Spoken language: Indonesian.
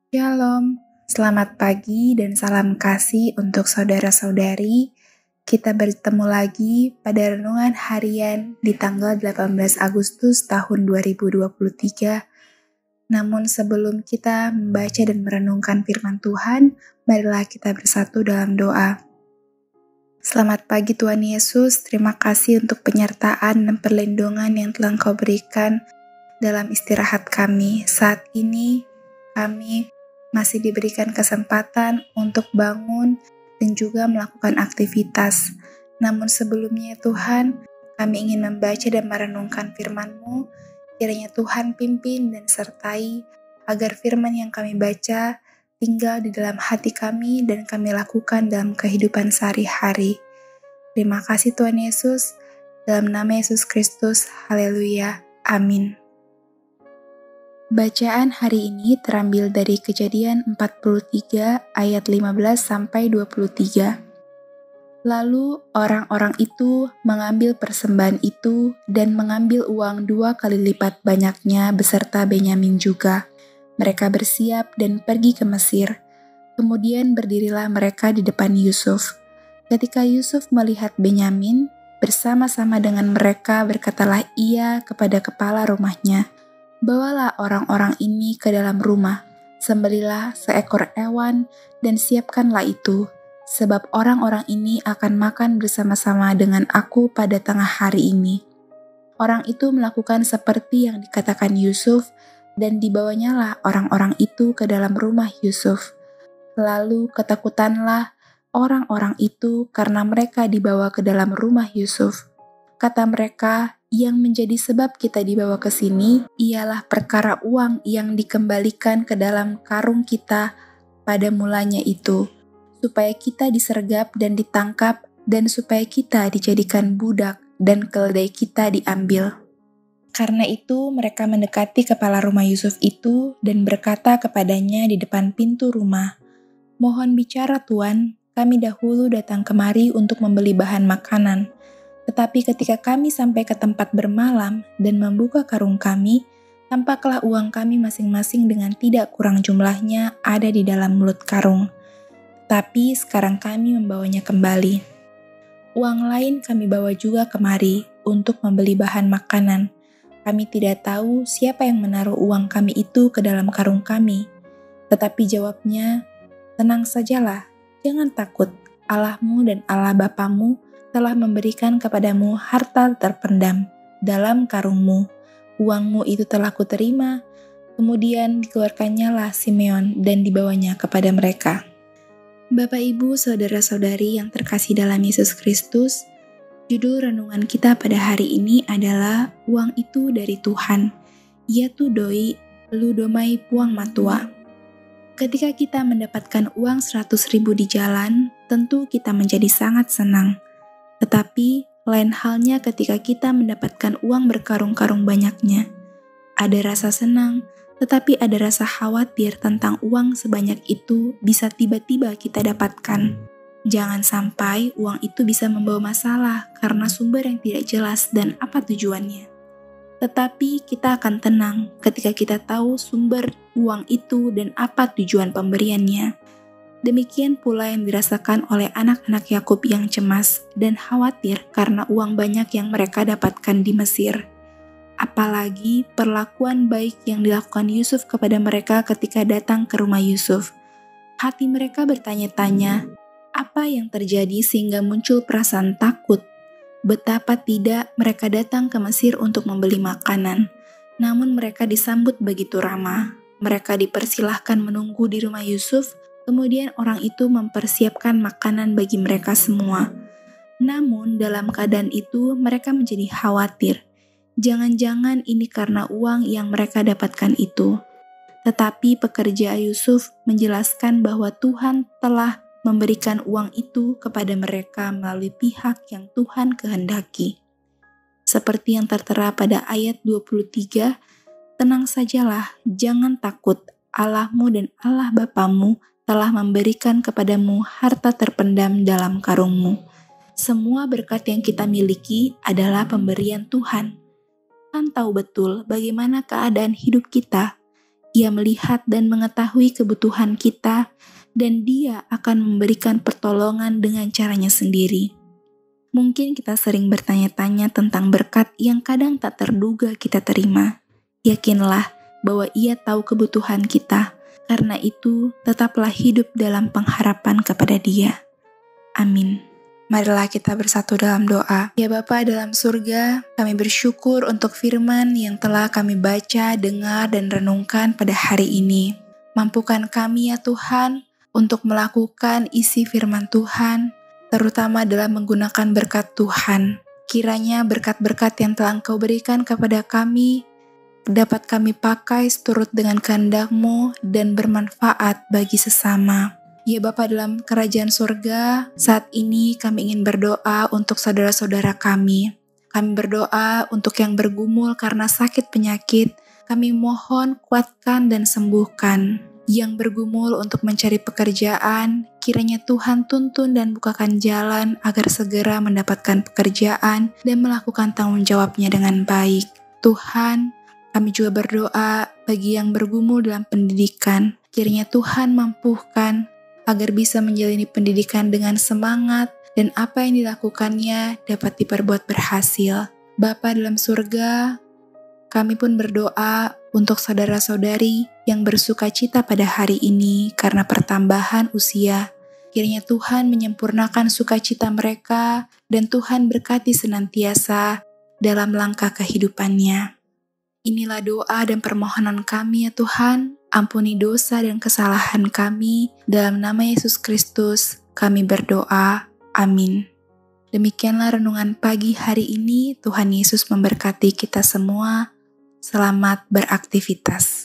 Shalom, selamat pagi dan salam kasih untuk saudara-saudari. Kita bertemu lagi pada renungan harian di tanggal 18 Agustus tahun 2023. Namun sebelum kita membaca dan merenungkan firman Tuhan, marilah kita bersatu dalam doa. Selamat pagi Tuhan Yesus, terima kasih untuk penyertaan dan perlindungan yang telah Engkau berikan dalam istirahat kami. Saat ini kami masih diberikan kesempatan untuk bangun dan juga melakukan aktivitas. Namun sebelumnya Tuhan, kami ingin membaca dan merenungkan firman-Mu. Kiranya Tuhan pimpin dan sertai agar firman yang kami baca tinggal di dalam hati kami dan kami lakukan dalam kehidupan sehari-hari. Terima kasih Tuhan Yesus, dalam nama Yesus Kristus, haleluya, amin. Bacaan hari ini terambil dari Kejadian 43 ayat 15-23. Lalu orang-orang itu mengambil persembahan itu dan mengambil uang 2 kali lipat banyaknya beserta Benyamin juga. Mereka bersiap dan pergi ke Mesir. Kemudian berdirilah mereka di depan Yusuf. Ketika Yusuf melihat Benyamin, bersama-sama dengan mereka berkatalah ia kepada kepala rumahnya, "Bawalah orang-orang ini ke dalam rumah, sembelilah seekor hewan dan siapkanlah itu, sebab orang-orang ini akan makan bersama-sama dengan aku pada tengah hari ini." Orang itu melakukan seperti yang dikatakan Yusuf, dan dibawanyalah orang-orang itu ke dalam rumah Yusuf. Lalu ketakutanlah orang-orang itu karena mereka dibawa ke dalam rumah Yusuf. Kata mereka, "Yang menjadi sebab kita dibawa ke sini ialah perkara uang yang dikembalikan ke dalam karung kita pada mulanya itu, supaya kita disergap dan ditangkap, dan supaya kita dijadikan budak dan keledai kita diambil." Karena itu mereka mendekati kepala rumah Yusuf itu dan berkata kepadanya di depan pintu rumah, "Mohon bicara Tuan, kami dahulu datang kemari untuk membeli bahan makanan. Tetapi ketika kami sampai ke tempat bermalam dan membuka karung kami, tampaklah uang kami masing-masing dengan tidak kurang jumlahnya ada di dalam mulut karung. Tapi sekarang kami membawanya kembali. Uang lain kami bawa juga kemari untuk membeli bahan makanan. Kami tidak tahu siapa yang menaruh uang kami itu ke dalam karung kami." Tetapi jawabnya, "Tenang sajalah, jangan takut. Allahmu dan Allah Bapamu telah memberikan kepadamu harta terpendam dalam karungmu. Uangmu itu telah kuterima." Kemudian dikeluarkannyalah Simeon dan dibawanya kepada mereka. Bapak, Ibu, Saudara-saudari yang terkasih dalam Yesus Kristus, judul renungan kita pada hari ini adalah "Uang itu dari Tuhan, ia tu doi lu domai puang matua." Ketika kita mendapatkan uang 100.000 di jalan, tentu kita menjadi sangat senang. Tetapi, lain halnya ketika kita mendapatkan uang berkarung-karung banyaknya. Ada rasa senang, tetapi ada rasa khawatir tentang uang sebanyak itu bisa tiba-tiba kita dapatkan. Jangan sampai uang itu bisa membawa masalah karena sumber yang tidak jelas dan apa tujuannya. Tetapi kita akan tenang ketika kita tahu sumber uang itu dan apa tujuan pemberiannya. Demikian pula yang dirasakan oleh anak-anak Yakub yang cemas dan khawatir karena uang banyak yang mereka dapatkan di Mesir. Apalagi perlakuan baik yang dilakukan Yusuf kepada mereka ketika datang ke rumah Yusuf. Hati mereka bertanya-tanya, apa yang terjadi sehingga muncul perasaan takut? Betapa tidak mereka datang ke Mesir untuk membeli makanan, namun mereka disambut begitu ramah. Mereka dipersilahkan menunggu di rumah Yusuf, kemudian orang itu mempersiapkan makanan bagi mereka semua. Namun dalam keadaan itu mereka menjadi khawatir. Jangan-jangan ini karena uang yang mereka dapatkan itu. Tetapi pekerja Yusuf menjelaskan bahwa Tuhan telah memberikan uang itu kepada mereka melalui pihak yang Tuhan kehendaki. Seperti yang tertera pada ayat 23, "Tenang sajalah, jangan takut. Allahmu dan Allah Bapamu telah memberikan kepadamu harta terpendam dalam karungmu." Semua berkat yang kita miliki adalah pemberian Tuhan. Tuhan tahu betul bagaimana keadaan hidup kita. Ia melihat dan mengetahui kebutuhan kita, dan Dia akan memberikan pertolongan dengan caranya sendiri. Mungkin kita sering bertanya-tanya tentang berkat yang kadang tak terduga kita terima. Yakinlah bahwa Ia tahu kebutuhan kita, karena itu tetaplah hidup dalam pengharapan kepada Dia. Amin. Marilah kita bersatu dalam doa. Ya Bapa dalam surga, kami bersyukur untuk firman yang telah kami baca, dengar, dan renungkan pada hari ini. Mampukan kami ya Tuhan untuk melakukan isi firman Tuhan, terutama dalam menggunakan berkat Tuhan. Kiranya berkat-berkat yang telah Engkau berikan kepada kami dapat kami pakai seturut dengan kehendak-Mu dan bermanfaat bagi sesama. Ya Bapa dalam kerajaan surga, saat ini kami ingin berdoa untuk saudara-saudara kami. Kami berdoa untuk yang bergumul karena sakit penyakit. Kami mohon kuatkan dan sembuhkan. Yang bergumul untuk mencari pekerjaan, kiranya Tuhan tuntun dan bukakan jalan agar segera mendapatkan pekerjaan dan melakukan tanggung jawabnya dengan baik. Tuhan, kami juga berdoa bagi yang bergumul dalam pendidikan. Kiranya Tuhan mampukan agar bisa menjalani pendidikan dengan semangat dan apa yang dilakukannya dapat diperbuat berhasil. Bapa dalam surga, kami pun berdoa untuk saudara-saudari yang bersuka cita pada hari ini karena pertambahan usia. Kiranya Tuhan menyempurnakan sukacita mereka dan Tuhan berkati senantiasa dalam langkah kehidupannya. Inilah doa dan permohonan kami ya Tuhan. Ampuni dosa dan kesalahan kami. Dalam nama Yesus Kristus, kami berdoa. Amin. Demikianlah renungan pagi hari ini. Tuhan Yesus memberkati kita semua. Selamat beraktivitas.